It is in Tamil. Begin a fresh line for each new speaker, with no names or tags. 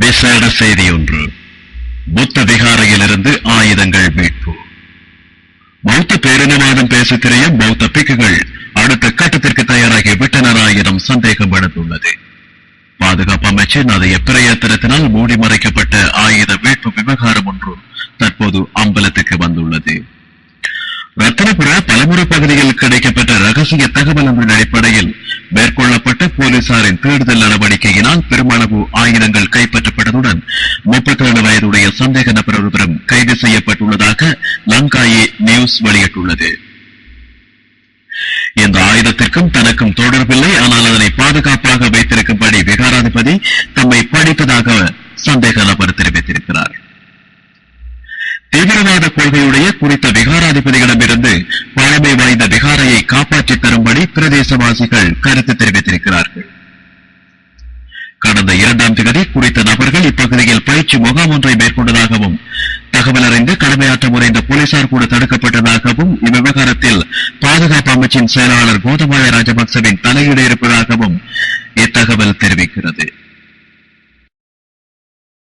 விசேட செய்தி ஒன்று. புத்த விகாரையிலிருந்து ஆயுதங்கள் மீட்பு. பௌத்த பேரினவாதம் பேச திரையும் பௌத்த பிக்குகள் அடுத்த கட்டத்திற்கு தயாராகி விட்டனரா எனும் சந்தேகம் எழுந்துள்ளது. பாதுகாப்பு அமைச்சின் அதய பிரயத்தனத்தினால் மூடி மறைக்கப்பட்ட ஆயுத மீட்பு விவகாரம் ஒன்று தற்போது அம்பலத்துக்கு வந்துள்ளது. ரத்தனபுர பலமுறை பகுதியில் கிடைக்கப்பட்ட ரகசிய தகவல் ஒன்றின் அடிப்படையில் மேற்கொள்ளப்பட்ட போலீசாரின் தேடுதல் நடவடிக்கையினால் பெருமளவு ஆயுதங்கள் கைப்பற்றப்பட்டதுடன் 37 வயதுடைய சந்தேக நபர் ஒருவரும் கைது செய்யப்பட்டுள்ளதாக லங்காயே நியூஸ் வெளியிட்டுள்ளது. இந்த ஆயுதத்திற்கும் தனக்கும் தொடர்பில்லை, ஆனால் அதனை பாதுகாப்பாக வைத்திருக்கும்படி விகாராதிபதி தம்மை படித்ததாக சந்தேக நபர் தெரிவித்திருக்கிறார். தீவிரவாத கொள்கையுடைய குறித்த விகாராதிபதிகளிடமிருந்து பழமை வாய்ந்த விகாரையை காப்பாற்றித் தரும்படி பிரதேசவாசிகள் கருத்து தெரிவித்திருக்கிறார்கள். கடந்த 2ஆம் தேதி குறித்த நபர்கள் இப்பகுதியில் பயிற்சி முகாம் ஒன்றை மேற்கொண்டதாகவும் தகவல் அறிந்து கடமையாற்ற முறைந்த போலீசார் கூட தடுக்கப்பட்டதாகவும் இவ்விவகாரத்தில் பாதுகாப்பு அமைச்சின் செயலாளர் கோதபாய ராஜபக்சவின் தலையீடு இருப்பதாகவும் இத்தகவல் தெரிவிக்கிறது.